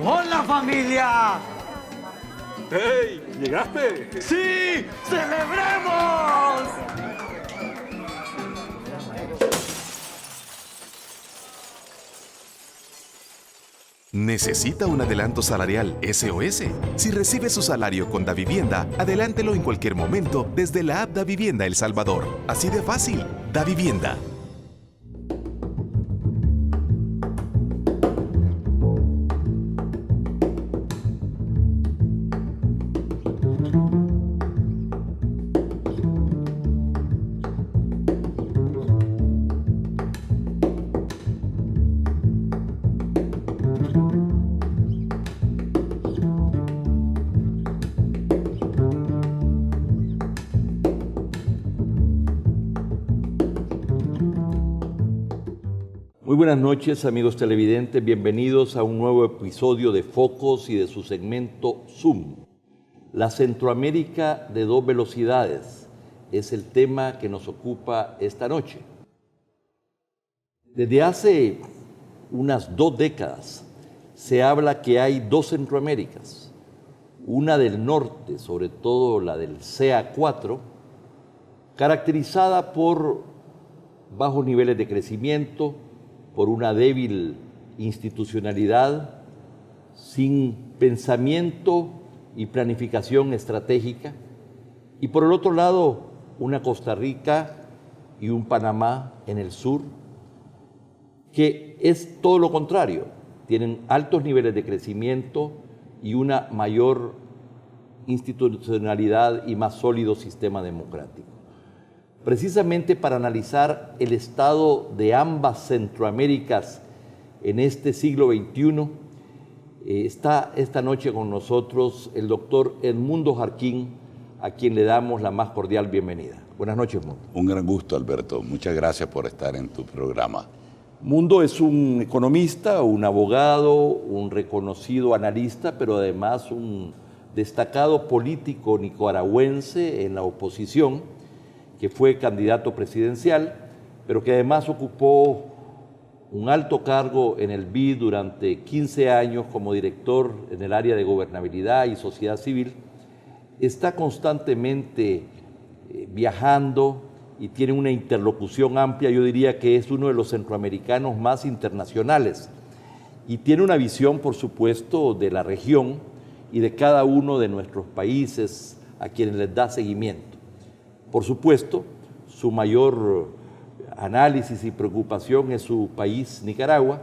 ¡Hola, familia! ¡Hey! ¿Llegaste? ¡Sí! ¡Celebremos! ¿Necesita un adelanto salarial SOS? Si recibe su salario con Davivienda, adelántelo en cualquier momento desde la app Davivienda El Salvador. Así de fácil. Davivienda. Muy buenas noches, amigos televidentes. Bienvenidos a un nuevo episodio de Focos y de su segmento Zoom. La Centroamérica de dos velocidades es el tema que nos ocupa esta noche. Desde hace unas 2 décadas se habla que hay dos Centroaméricas, una del norte, sobre todo la del CA4, caracterizada por bajos niveles de crecimiento, por una débil institucionalidad, sin pensamiento y planificación estratégica, y por el otro lado, una Costa Rica y un Panamá en el sur, que es todo lo contrario, tienen altos niveles de crecimiento y una mayor institucionalidad y más sólido sistema democrático. Precisamente para analizar el estado de ambas Centroaméricas en este siglo XXI, está esta noche con nosotros el doctor Edmundo Jarquín, a quien le damos la más cordial bienvenida. Buenas noches, Mundo. Un gran gusto, Alberto. Muchas gracias por estar en tu programa. Mundo es un economista, un abogado, un reconocido analista, pero además un destacado político nicaragüense en la oposición, que fue candidato presidencial, pero que además ocupó un alto cargo en el BID durante 15 años como director en el área de gobernabilidad y sociedad civil. Está constantemente viajando y tiene una interlocución amplia. Yo diría que es uno de los centroamericanos más internacionales y tiene una visión, por supuesto, de la región y de cada uno de nuestros países a quienes les da seguimiento. Por supuesto, su mayor análisis y preocupación es su país, Nicaragua,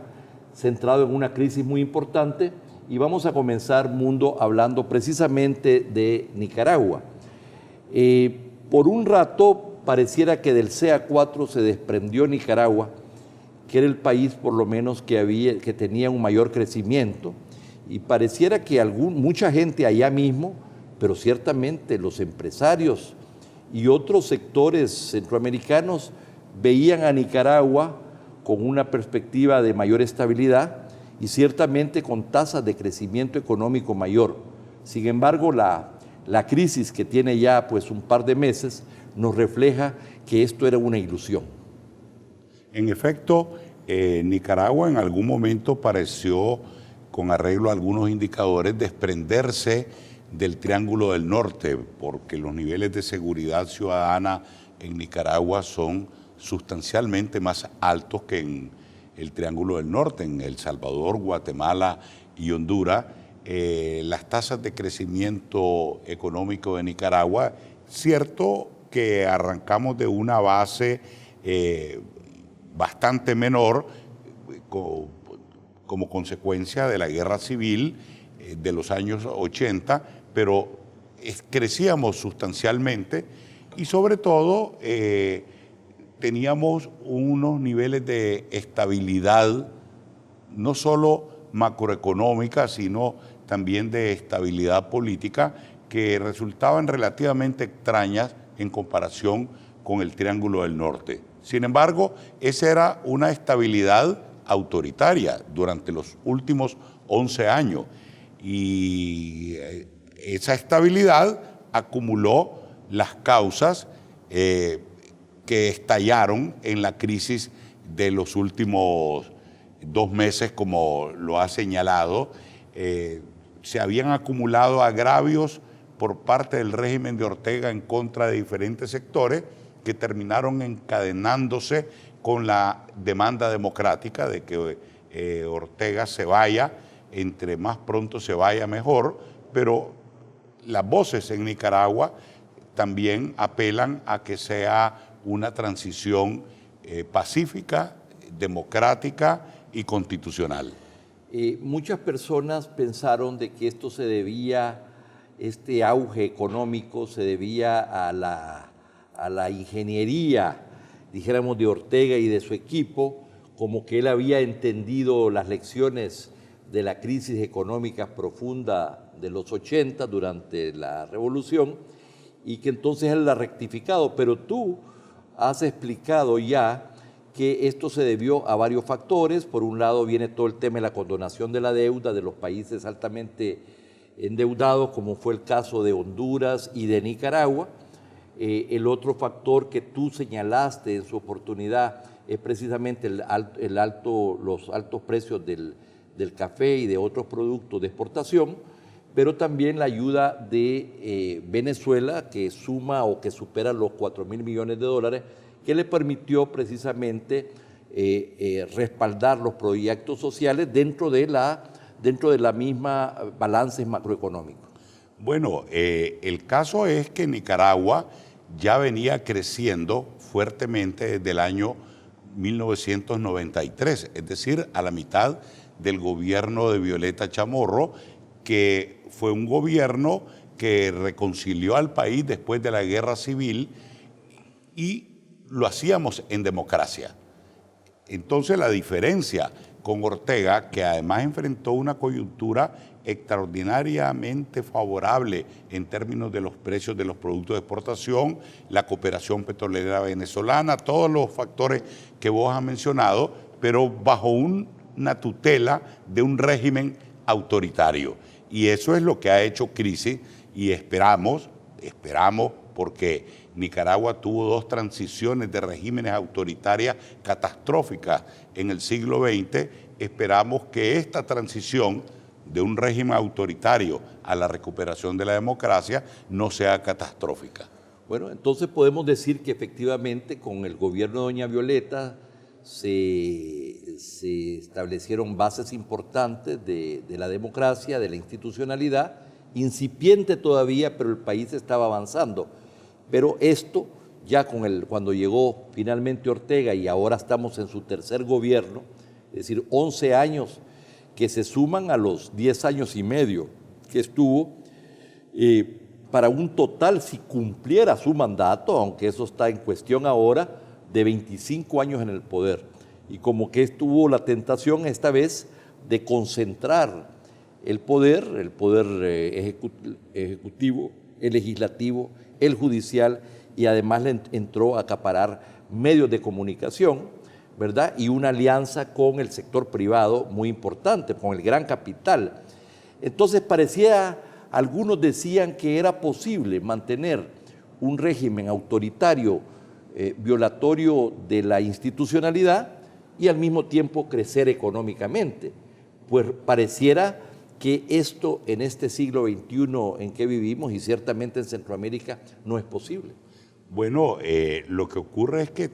centrado en una crisis muy importante, y vamos a comenzar, Mundo, hablando precisamente de Nicaragua. Por un rato pareciera que del CA4 se desprendió Nicaragua, que era el país por lo menos que tenía un mayor crecimiento, y pareciera que mucha gente allá mismo, pero ciertamente los empresarios y otros sectores centroamericanos veían a Nicaragua con una perspectiva de mayor estabilidad y ciertamente con tasas de crecimiento económico mayor. Sin embargo, la crisis que tiene ya pues un par de meses nos refleja que esto era una ilusión. En efecto, Nicaragua en algún momento pareció, con arreglo a algunos indicadores, desprenderse del Triángulo del Norte, porque los niveles de seguridad ciudadana en Nicaragua son sustancialmente más altos que en el Triángulo del Norte, en El Salvador, Guatemala y Honduras. Las tasas de crecimiento económico de Nicaragua, cierto que arrancamos de una base bastante menor como consecuencia de la guerra civil de los años 80, pero crecíamos sustancialmente y sobre todo teníamos unos niveles de estabilidad, no solo macroeconómica, sino también de estabilidad política, que resultaban relativamente extrañas en comparación con el Triángulo del Norte. Sin embargo, esa era una estabilidad autoritaria durante los últimos 11 años y esa estabilidad acumuló las causas que estallaron en la crisis de los últimos 2 meses, como lo ha señalado se habían acumulado agravios por parte del régimen de Ortega en contra de diferentes sectores que terminaron encadenándose con la demanda democrática de que Ortega se vaya, entre más pronto se vaya mejor, pero las voces en Nicaragua también apelan a que sea una transición pacífica, democrática y constitucional. Muchas personas pensaron de que esto se debía, este auge económico se debía a la ingeniería, dijéramos, de Ortega y de su equipo, como que él había entendido las lecciones de la crisis económica profunda de los 80 durante la revolución y que entonces él la ha rectificado, pero tú has explicado ya que esto se debió a varios factores. Por un lado viene todo el tema de la condonación de la deuda de los países altamente endeudados, como fue el caso de Honduras y de Nicaragua. El otro factor que tú señalaste en su oportunidad es precisamente los altos precios del café y de otros productos de exportación, pero también la ayuda de Venezuela, que suma o que supera los 4.000 millones de dólares, que le permitió precisamente respaldar los proyectos sociales dentro de la misma balances macroeconómicos. Bueno, el caso es que Nicaragua ya venía creciendo fuertemente desde el año 1993, es decir, a la mitad del gobierno de Violeta Chamorro, que fue un gobierno que reconcilió al país después de la guerra civil y lo hacíamos en democracia. Entonces la diferencia con Ortega, que además enfrentó una coyuntura extraordinariamente favorable en términos de los precios de los productos de exportación, la cooperación petrolera venezolana, todos los factores que vos has mencionado, pero bajo una tutela de un régimen autoritario. Y eso es lo que ha hecho crisis y esperamos porque Nicaragua tuvo dos transiciones de regímenes autoritarias catastróficas en el siglo XX, esperamos que esta transición de un régimen autoritario a la recuperación de la democracia no sea catastrófica. Bueno, entonces podemos decir que efectivamente con el gobierno de doña Violeta se establecieron bases importantes de la democracia, de la institucionalidad, incipiente todavía, pero el país estaba avanzando. Pero esto, ya cuando llegó finalmente Ortega y ahora estamos en su tercer gobierno, es decir, 11 años que se suman a los 10 años y medio que estuvo, para un total, si cumpliera su mandato, aunque eso está en cuestión ahora, de 25 años en el poder. Y como que tuvo la tentación esta vez de concentrar el poder ejecutivo, el legislativo, el judicial, y además le entró a acaparar medios de comunicación, ¿verdad? Y una alianza con el sector privado muy importante, con el gran capital. Entonces algunos decían que era posible mantener un régimen autoritario, violatorio de la institucionalidad y al mismo tiempo crecer económicamente. Pues pareciera que esto en este siglo XXI en que vivimos y ciertamente en Centroamérica no es posible. Bueno, lo que ocurre es que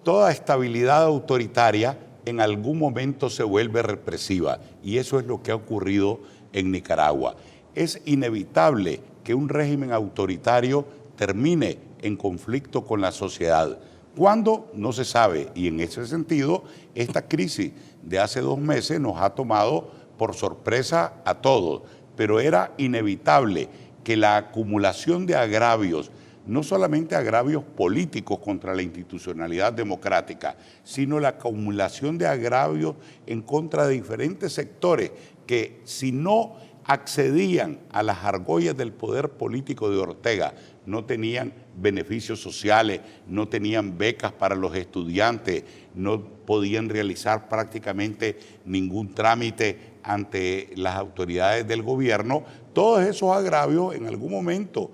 toda estabilidad autoritaria en algún momento se vuelve represiva y eso es lo que ha ocurrido en Nicaragua. Es inevitable que un régimen autoritario termine en conflicto con la sociedad. ¿Cuándo? No se sabe, y en ese sentido esta crisis de hace 2 meses nos ha tomado por sorpresa a todos, pero era inevitable que la acumulación de agravios, no solamente agravios políticos contra la institucionalidad democrática, sino la acumulación de agravios en contra de diferentes sectores que si no accedían a las argollas del poder político de Ortega, no tenían beneficios sociales, no tenían becas para los estudiantes, no podían realizar prácticamente ningún trámite ante las autoridades del gobierno. Todos esos agravios en algún momento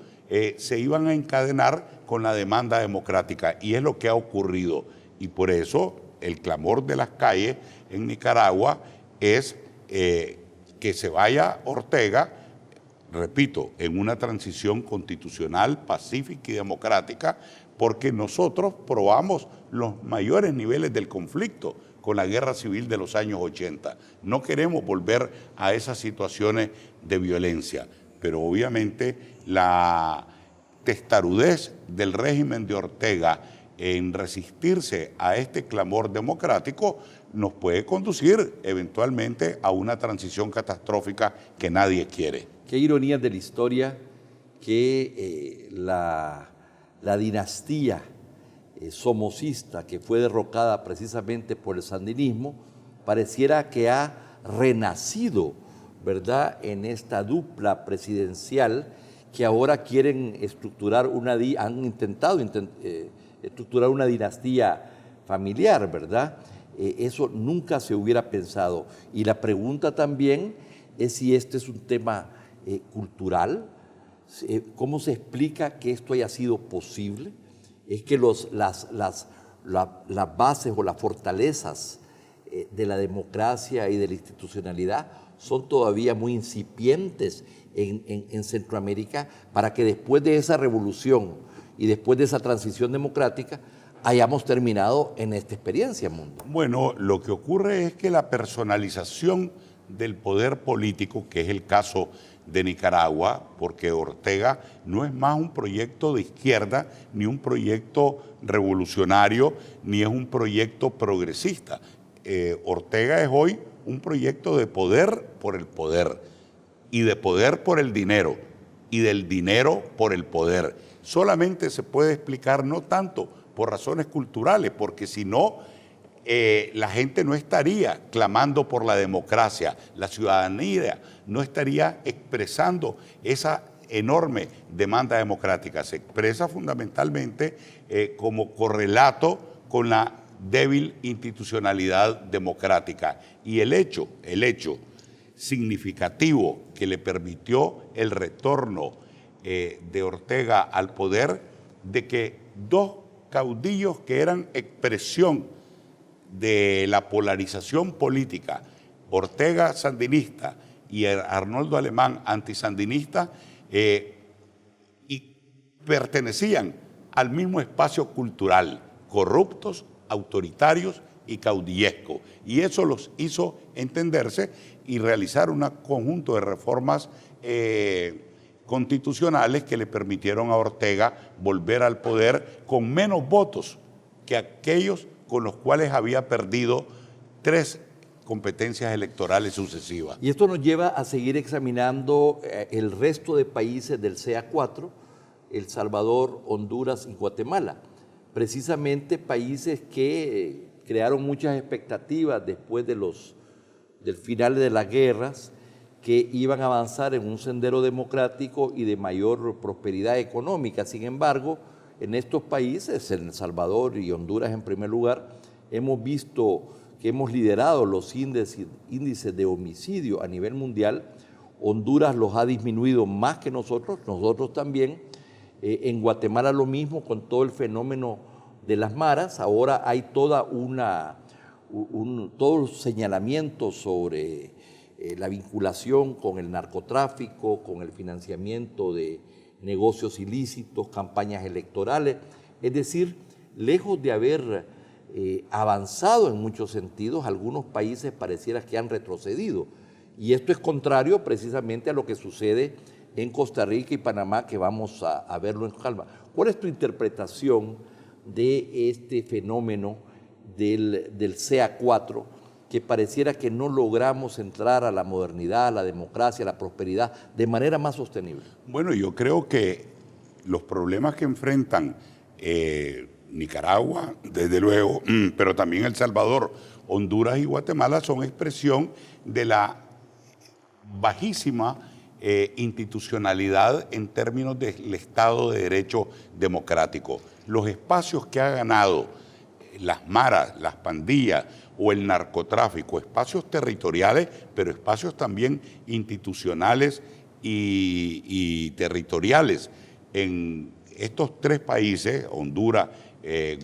se iban a encadenar con la demanda democrática y es lo que ha ocurrido. Y por eso el clamor de las calles en Nicaragua es que se vaya Ortega, repito, en una transición constitucional, pacífica y democrática, porque nosotros probamos los mayores niveles del conflicto con la guerra civil de los años 80. No queremos volver a esas situaciones de violencia, pero obviamente la testarudez del régimen de Ortega en resistirse a este clamor democrático nos puede conducir eventualmente a una transición catastrófica que nadie quiere. Qué ironía de la historia que la dinastía somocista que fue derrocada precisamente por el sandinismo pareciera que ha renacido, ¿verdad?, en esta dupla presidencial que ahora quieren estructurar han intentado estructurar una dinastía familiar, ¿verdad? Eso nunca se hubiera pensado. Y la pregunta también es si este es un tema cultural. ¿Cómo se explica que esto haya sido posible? Es que las bases o las fortalezas de la democracia y de la institucionalidad son todavía muy incipientes en Centroamérica, para que después de esa revolución y después de esa transición democrática hayamos terminado en esta experiencia, Mundo. Bueno, lo que ocurre es que la personalización del poder político, que es el caso de Nicaragua, porque Ortega no es más un proyecto de izquierda, ni un proyecto revolucionario, ni es un proyecto progresista. Ortega es hoy un proyecto de poder por el poder, y de poder por el dinero, y del dinero por el poder. Solamente se puede explicar no tanto por razones culturales, porque si no, la gente no estaría clamando por la democracia, la ciudadanía no estaría expresando esa enorme demanda democrática. Se expresa fundamentalmente como correlato con la débil institucionalidad democrática. Y el hecho significativo que le permitió el retorno de Ortega al poder, de que dos caudillos que eran expresión de la polarización política, Ortega sandinista y Arnoldo Alemán antisandinista, y pertenecían al mismo espacio cultural, corruptos, autoritarios y caudillescos. Y eso los hizo entenderse y realizar un conjunto de reformas constitucionales que le permitieron a Ortega volver al poder con menos votos que aquellos con los cuales había perdido 3 competencias electorales sucesivas. Y esto nos lleva a seguir examinando el resto de países del CA4, El Salvador, Honduras y Guatemala. Precisamente países que crearon muchas expectativas después del final de las guerras, que iban a avanzar en un sendero democrático y de mayor prosperidad económica. Sin embargo, en estos países, en El Salvador y Honduras en primer lugar, hemos visto que hemos liderado los índices de homicidio a nivel mundial. Honduras los ha disminuido más que nosotros también. En Guatemala lo mismo, con todo el fenómeno de las maras. Ahora hay todos los señalamientos sobre la vinculación con el narcotráfico, con el financiamiento de negocios ilícitos, campañas electorales. Es decir, lejos de haber avanzado en muchos sentidos, algunos países pareciera que han retrocedido. Y esto es contrario precisamente a lo que sucede en Costa Rica y Panamá, que vamos a verlo en calma. ¿Cuál es tu interpretación de este fenómeno del CA4, que pareciera que no logramos entrar a la modernidad, a la democracia, a la prosperidad de manera más sostenible? Bueno, yo creo que los problemas que enfrentan Nicaragua, desde luego, pero también El Salvador, Honduras y Guatemala son expresión de la bajísima institucionalidad en términos del Estado de Derecho democrático. Los espacios que ha ganado las maras, las pandillas o el narcotráfico, espacios territoriales, pero espacios también institucionales y territoriales. En estos 3 países, Honduras,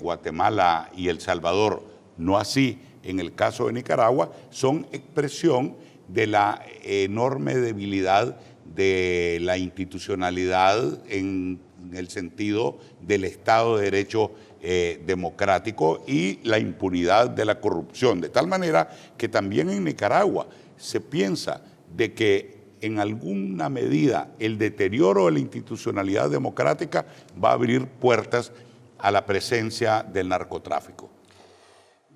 Guatemala y El Salvador, no así en el caso de Nicaragua, son expresión de la enorme debilidad de la institucionalidad en el sentido del Estado de Derecho democrático y la impunidad de la corrupción. De tal manera que también en Nicaragua se piensa de que en alguna medida el deterioro de la institucionalidad democrática va a abrir puertas a la presencia del narcotráfico.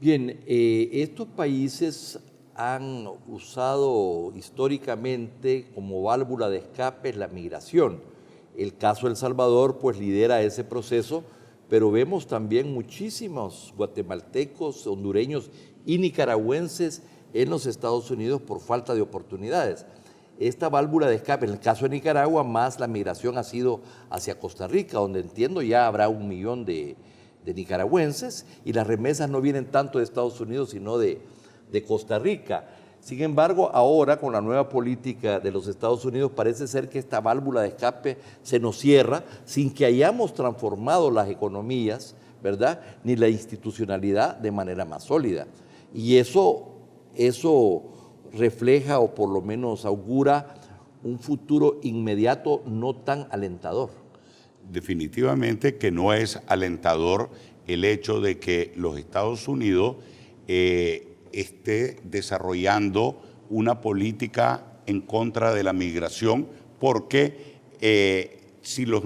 Bien, estos países han usado históricamente como válvula de escape la migración. El caso de El Salvador pues lidera ese proceso, pero vemos también muchísimos guatemaltecos, hondureños y nicaragüenses en los Estados Unidos por falta de oportunidades. Esta válvula de escape, en el caso de Nicaragua, más la migración ha sido hacia Costa Rica, donde entiendo ya habrá 1 millón de nicaragüenses, y las remesas no vienen tanto de Estados Unidos, sino de Costa Rica. Sin embargo, ahora con la nueva política de los Estados Unidos parece ser que esta válvula de escape se nos cierra sin que hayamos transformado las economías, ¿verdad?, ni la institucionalidad de manera más sólida. Y eso refleja, o por lo menos augura, un futuro inmediato no tan alentador. Definitivamente que no es alentador el hecho de que los Estados Unidos esté desarrollando una política en contra de la migración, porque si los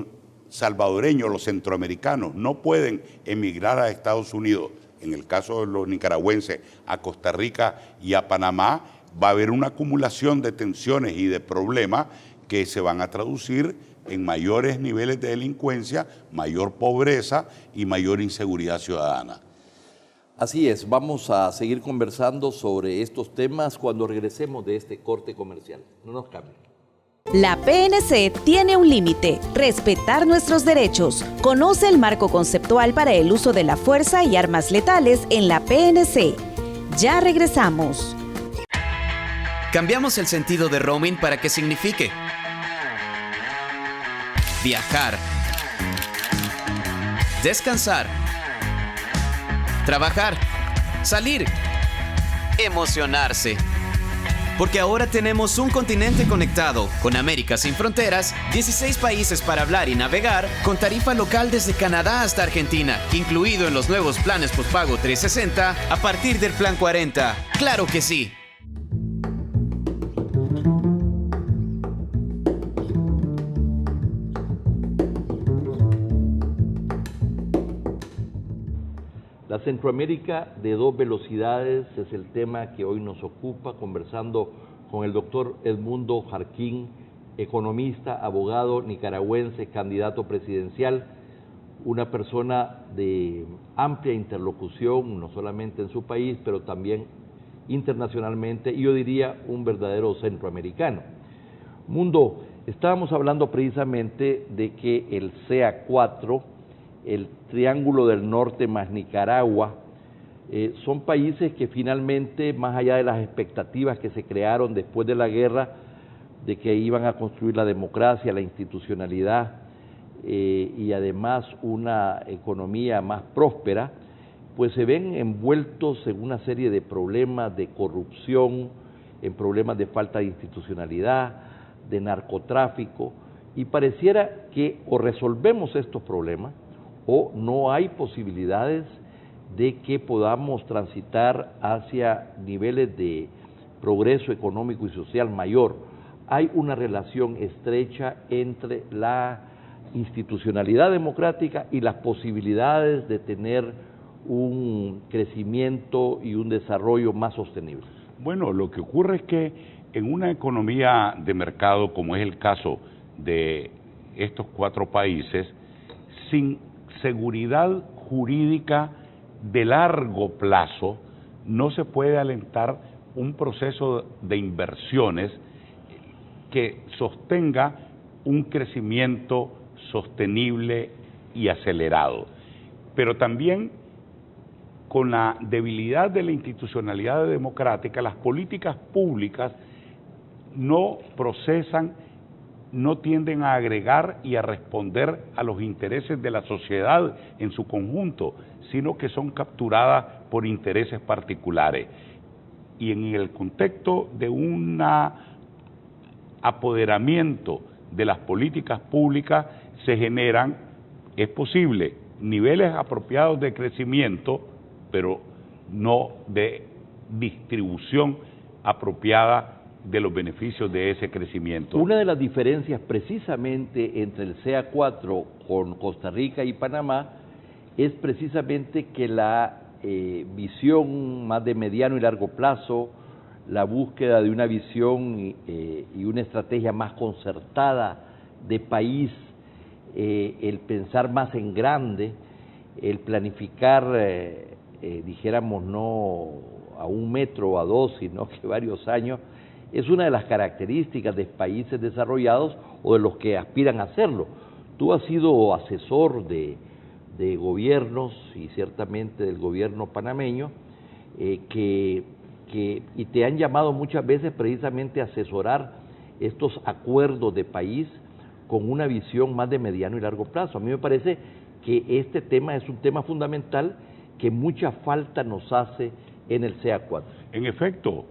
salvadoreños, los centroamericanos, no pueden emigrar a Estados Unidos, en el caso de los nicaragüenses, a Costa Rica y a Panamá, va a haber una acumulación de tensiones y de problemas que se van a traducir en mayores niveles de delincuencia, mayor pobreza y mayor inseguridad ciudadana. Así es, vamos a seguir conversando sobre estos temas cuando regresemos de este corte comercial. No nos cambien. La PNC tiene un límite: respetar nuestros derechos. Conoce el marco conceptual para el uso de la fuerza y armas letales en la PNC. Ya regresamos. Cambiamos el sentido de roaming para que signifique viajar, descansar, trabajar, salir, emocionarse. Porque ahora tenemos un continente conectado, con América sin fronteras, 16 países para hablar y navegar, con tarifa local desde Canadá hasta Argentina, incluido en los nuevos planes postpago 360 a partir del plan 40. ¡Claro que sí! La Centroamérica de 2 velocidades es el tema que hoy nos ocupa, conversando con el doctor Edmundo Jarquín, economista, abogado nicaragüense, candidato presidencial, una persona de amplia interlocución, no solamente en su país, pero también internacionalmente, y yo diría un verdadero centroamericano. Mundo, estábamos hablando precisamente de que el CEA4, el Triángulo del Norte más Nicaragua, son países que finalmente, más allá de las expectativas que se crearon después de la guerra, de que iban a construir la democracia, la institucionalidad y además una economía más próspera, pues se ven envueltos en una serie de problemas de corrupción, en problemas de falta de institucionalidad, de narcotráfico, y pareciera que o resolvemos estos problemas o no hay posibilidades de que podamos transitar hacia niveles de progreso económico y social mayor. Hay una relación estrecha entre la institucionalidad democrática y las posibilidades de tener un crecimiento y un desarrollo más sostenible. Bueno, lo que ocurre es que en una economía de mercado, como es el caso de estos 4 países, sin seguridad jurídica de largo plazo, no se puede alentar un proceso de inversiones que sostenga un crecimiento sostenible y acelerado. Pero también con la debilidad de la institucionalidad democrática, las políticas públicas no procesan no tienden a agregar y a responder a los intereses de la sociedad en su conjunto, sino que son capturadas por intereses particulares. Y en el contexto de un apoderamiento de las políticas públicas se generan, es posible, niveles apropiados de crecimiento, pero no de distribución apropiada de los beneficios de ese crecimiento. Una de las diferencias precisamente entre el CEA4 con Costa Rica y Panamá es precisamente que la visión más de mediano y largo plazo, la búsqueda de una visión y una estrategia más concertada de país, el pensar más en grande, el planificar, dijéramos, no a 1 metro o a 2, sino que varios años, es una de las características de países desarrollados o de los que aspiran a hacerlo. Tú has sido asesor de gobiernos y ciertamente del gobierno panameño y te han llamado muchas veces precisamente a asesorar estos acuerdos de país con una visión más de mediano y largo plazo. A mí me parece que este tema es un tema fundamental que mucha falta nos hace en el CEA4. En efecto,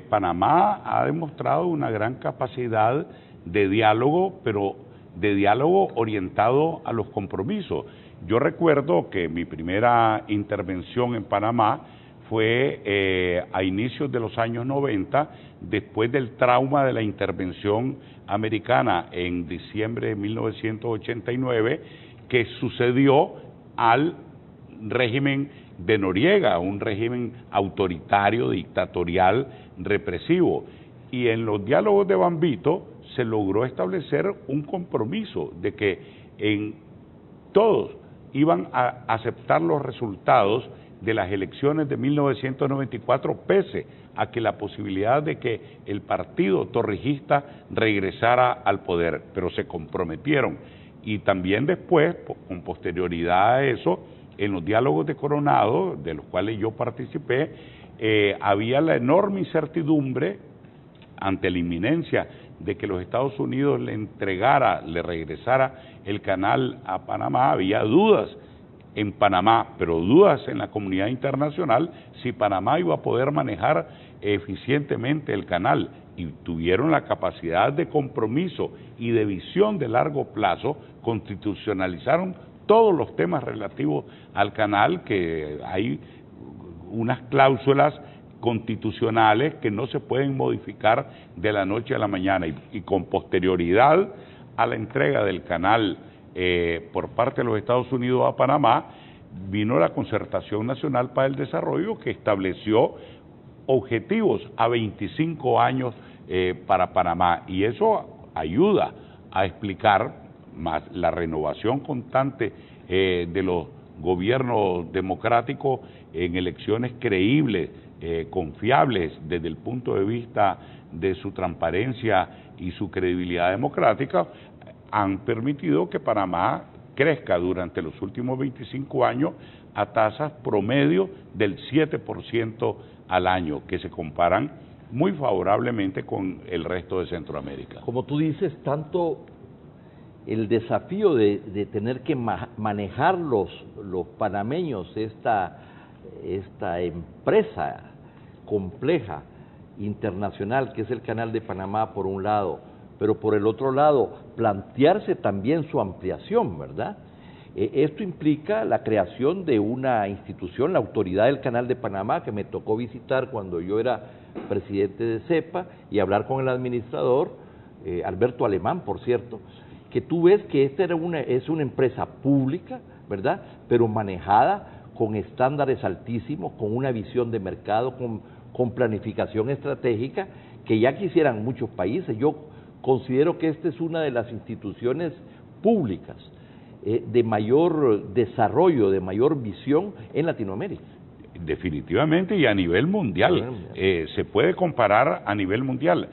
Panamá ha demostrado una gran capacidad de diálogo, pero de diálogo orientado a los compromisos. Yo recuerdo que mi primera intervención en Panamá fue a inicios de los años 90, después del trauma de la intervención americana en diciembre de 1989, que sucedió al régimen de Noriega, un régimen autoritario, dictatorial, represivo. Y en los diálogos de Bambito se logró establecer un compromiso de que todos iban a aceptar los resultados de las elecciones de 1994, pese a que la posibilidad de que el partido torrijista regresara al poder, pero se comprometieron. Y también después, con posterioridad a eso, en los diálogos de Coronado, de los cuales yo participé, había la enorme incertidumbre ante la inminencia de que los Estados Unidos le regresara el canal a Panamá. Había dudas en Panamá, pero dudas en la comunidad internacional si Panamá iba a poder manejar eficientemente el canal, y tuvieron la capacidad de compromiso y de visión de largo plazo, constitucionalizaron todos los temas relativos al canal, que hay unas cláusulas constitucionales que no se pueden modificar de la noche a la mañana, y con posterioridad a la entrega del canal por parte de los Estados Unidos a Panamá, vino la Concertación Nacional para el Desarrollo, que estableció objetivos a 25 años para Panamá, y eso ayuda a explicar más la renovación constante de los gobiernos democráticos en elecciones creíbles, confiables desde el punto de vista de su transparencia y su credibilidad democrática, han permitido que Panamá crezca durante los últimos 25 años a tasas promedio del 7% al año, que se comparan muy favorablemente con el resto de Centroamérica. Como tú dices, tanto el desafío de tener que manejar los panameños esta empresa compleja internacional que es el Canal de Panamá por un lado, pero por el otro lado plantearse también su ampliación, ¿verdad? Esto implica la creación de una institución, la Autoridad del Canal de Panamá, que me tocó visitar cuando yo era presidente de CEPA y hablar con el administrador, Alberto Alemán, por cierto, que tú ves que esta es una empresa pública, ¿verdad?, pero manejada con estándares altísimos, con una visión de mercado, con planificación estratégica, que ya quisieran muchos países. Yo considero que esta es una de las instituciones públicas de mayor desarrollo, de mayor visión en Latinoamérica. Definitivamente, y a nivel mundial. Se puede comparar a nivel mundial.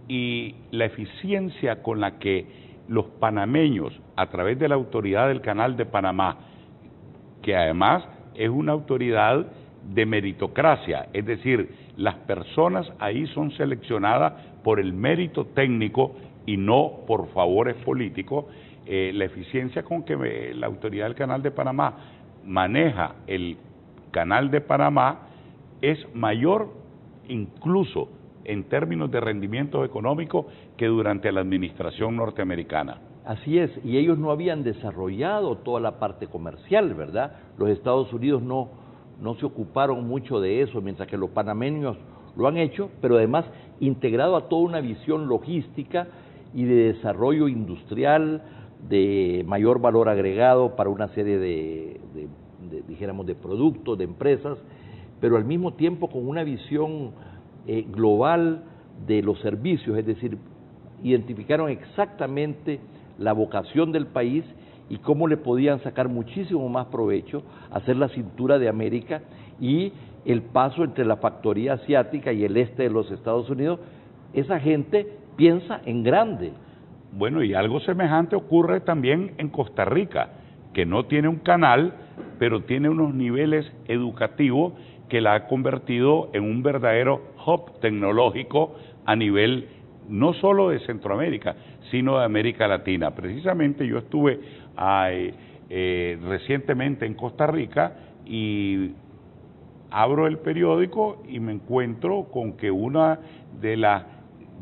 Y la eficiencia con la que los panameños, a través de la Autoridad del Canal de Panamá, que además es una autoridad de meritocracia, es decir, las personas ahí son seleccionadas por el mérito técnico y no por favores políticos, la eficiencia con que la autoridad del Canal de Panamá maneja el Canal de Panamá es mayor incluso en términos de rendimiento económico que durante la administración norteamericana. Así es, y ellos no habían desarrollado toda la parte comercial, ¿verdad? Los Estados Unidos no se ocuparon mucho de eso, mientras que los panameños lo han hecho, pero además integrado a toda una visión logística y de desarrollo industrial, de mayor valor agregado para una serie dijéramos, de productos, de empresas, pero al mismo tiempo con una visión global de los servicios, es decir, identificaron exactamente la vocación del país y cómo le podían sacar muchísimo más provecho, hacer la cintura de América y el paso entre la factoría asiática y el este de los Estados Unidos. Esa gente piensa en grande. Bueno, y algo semejante ocurre también en Costa Rica, que no tiene un canal, pero tiene unos niveles educativos que la ha convertido en un verdadero hub tecnológico a nivel no solo de Centroamérica, sino de América Latina. Precisamente yo estuve recientemente en Costa Rica y abro el periódico y me encuentro con que una de las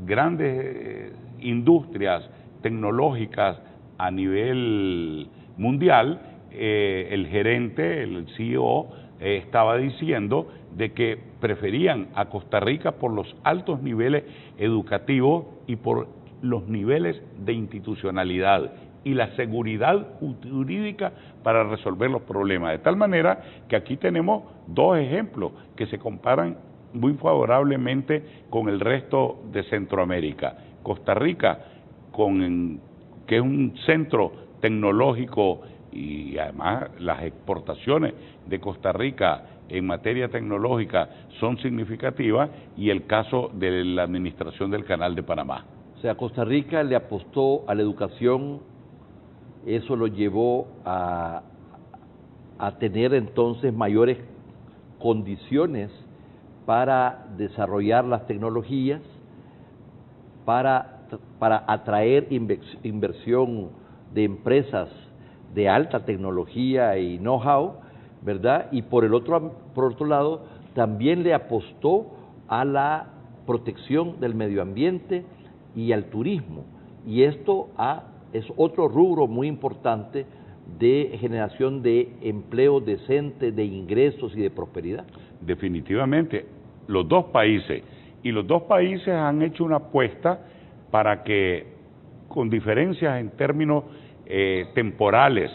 grandes industrias tecnológicas a nivel mundial, el gerente, el CEO, estaba diciendo de que preferían a Costa Rica por los altos niveles educativos y por los niveles de institucionalidad y la seguridad jurídica para resolver los problemas. De tal manera que aquí tenemos dos ejemplos que se comparan muy favorablemente con el resto de Centroamérica. Costa Rica, que es un centro tecnológico y además las exportaciones de Costa Rica en materia tecnológica son significativas, y el caso de la administración del Canal de Panamá. O sea, Costa Rica le apostó a la educación, eso lo llevó a tener entonces mayores condiciones para desarrollar las tecnologías, para atraer inversión de empresas de alta tecnología y know-how, ¿verdad? Y por otro lado, también le apostó a la protección del medio ambiente y al turismo. Y esto es otro rubro muy importante de generación de empleo decente, de ingresos y de prosperidad. Definitivamente, los dos países han hecho una apuesta para que, con diferencias en términos temporales,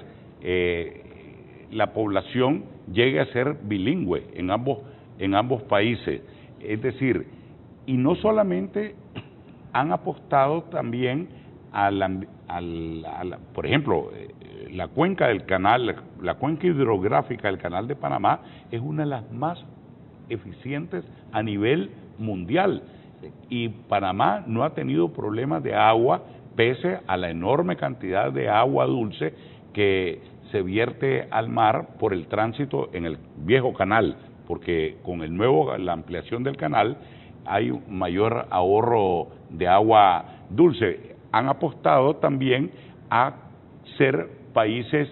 la población llegue a ser bilingüe en ambos países. Es decir, y no solamente han apostado también por ejemplo, la cuenca del canal, la cuenca hidrográfica del Canal de Panamá es una de las más eficientes a nivel mundial, y Panamá no ha tenido problemas de agua pese a la enorme cantidad de agua dulce que se vierte al mar por el tránsito en el viejo canal, porque con la ampliación del canal hay un mayor ahorro de agua dulce. Han apostado también a ser países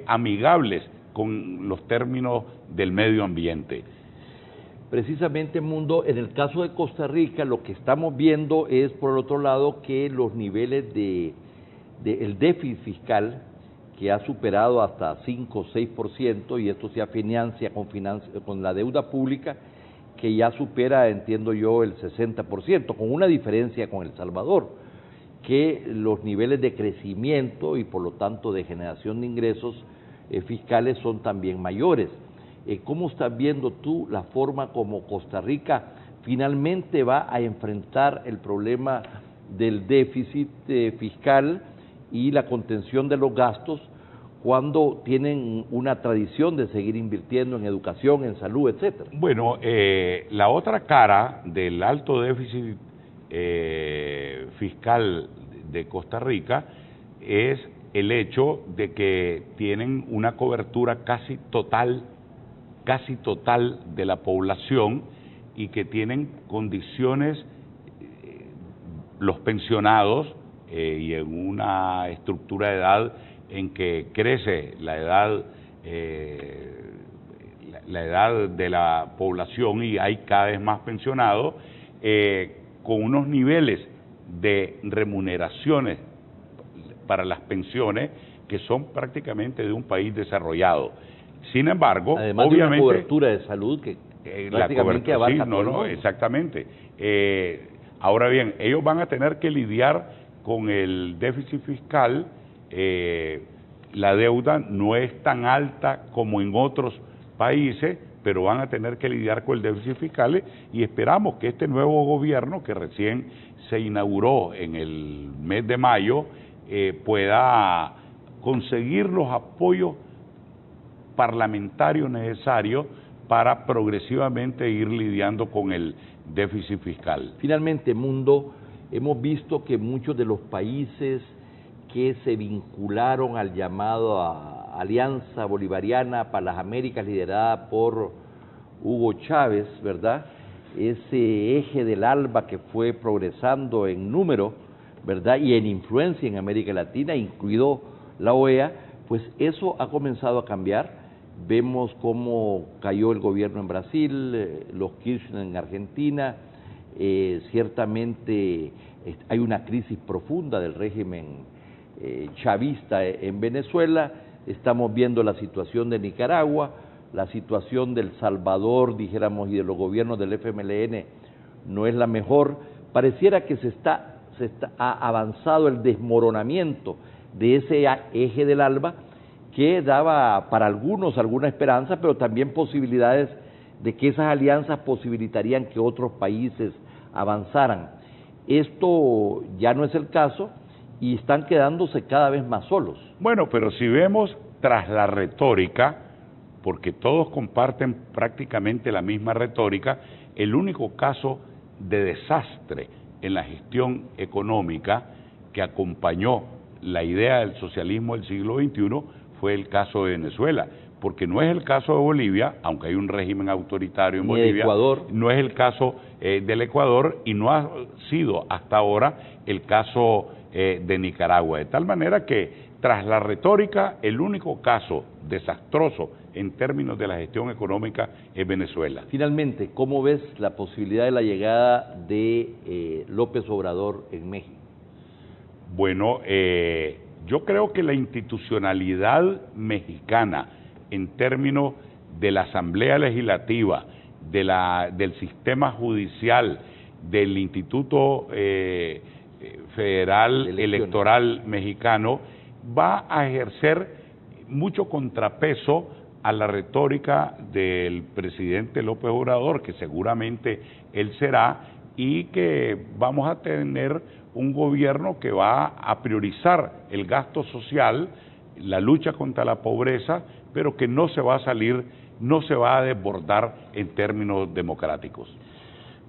amigables con los términos del medio ambiente. Precisamente, Mundo, en el caso de Costa Rica, lo que estamos viendo es, por el otro lado, que los niveles el déficit fiscal, que ha superado hasta 5 o 6%, y esto se financia con la deuda pública, que ya supera, entiendo yo, el 60%, con una diferencia con El Salvador, que los niveles de crecimiento y por lo tanto de generación de ingresos fiscales son también mayores. ¿Cómo estás viendo tú la forma como Costa Rica finalmente va a enfrentar el problema del déficit fiscal y la contención de los gastos cuando tienen una tradición de seguir invirtiendo en educación, en salud, etcétera? Bueno, la otra cara del alto déficit fiscal de Costa Rica es el hecho de que tienen una cobertura casi total de la población, y que tienen condiciones los pensionados y en una estructura de edad en que crece la edad de la población y hay cada vez más pensionados, con unos niveles de remuneraciones para las pensiones que son prácticamente de un país desarrollado. Sin embargo, además obviamente, de una cobertura de salud que prácticamente abarca sí, todo el mundo. exactamente. Ahora bien, ellos van a tener que lidiar con el déficit fiscal. La deuda no es tan alta como en otros países, pero van a tener que lidiar con el déficit fiscal y esperamos que este nuevo gobierno, que recién se inauguró en el mes de mayo, pueda conseguir los apoyos parlamentarios necesarios para progresivamente ir lidiando con el déficit fiscal. Finalmente, Mundo, hemos visto que muchos de los países que se vincularon al llamado a Alianza Bolivariana para las Américas, liderada por Hugo Chávez, ¿verdad? Ese eje del ALBA que fue progresando en número, ¿verdad? Y en influencia en América Latina, incluido la OEA, pues eso ha comenzado a cambiar. Vemos cómo cayó el gobierno en Brasil, los Kirchner en Argentina, ciertamente hay una crisis profunda del régimen chavista en Venezuela, estamos viendo la situación de Nicaragua, la situación del Salvador, dijéramos, y de los gobiernos del FMLN no es la mejor. Pareciera que ha avanzado el desmoronamiento de ese eje del ALBA, que daba para algunos alguna esperanza, pero también posibilidades de que esas alianzas posibilitarían que otros países avanzaran. Esto ya no es el caso y están quedándose cada vez más solos. Bueno, pero si vemos tras la retórica, porque todos comparten prácticamente la misma retórica, el único caso de desastre en la gestión económica que acompañó la idea del socialismo del siglo XXI fue el caso de Venezuela, porque no es el caso de Bolivia, aunque hay un régimen autoritario en Bolivia, Ecuador. No es el caso del Ecuador y no ha sido hasta ahora el caso de Nicaragua, de tal manera que tras la retórica el único caso desastroso en términos de la gestión económica es Venezuela. Finalmente, ¿cómo ves la posibilidad de la llegada de López Obrador en México? Bueno, yo creo que la institucionalidad mexicana en términos de la Asamblea Legislativa, del sistema judicial, del Instituto Federal Electoral Mexicano, va a ejercer mucho contrapeso a la retórica del presidente López Obrador, que seguramente él será, y que vamos a tener un gobierno que va a priorizar el gasto social, la lucha contra la pobreza, pero que no se va a salir, no se va a desbordar en términos democráticos.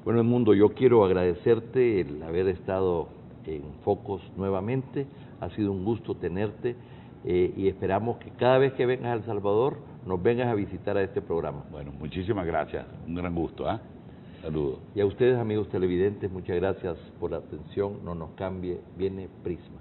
Bueno, Mundo, yo quiero agradecerte el haber estado en Focos nuevamente, ha sido un gusto tenerte y esperamos que cada vez que vengas a El Salvador nos vengas a visitar a este programa. Bueno, muchísimas gracias, un gran gusto, ¿eh? Saludos. Y a ustedes, amigos televidentes, muchas gracias por la atención, no nos cambie, viene Prisma.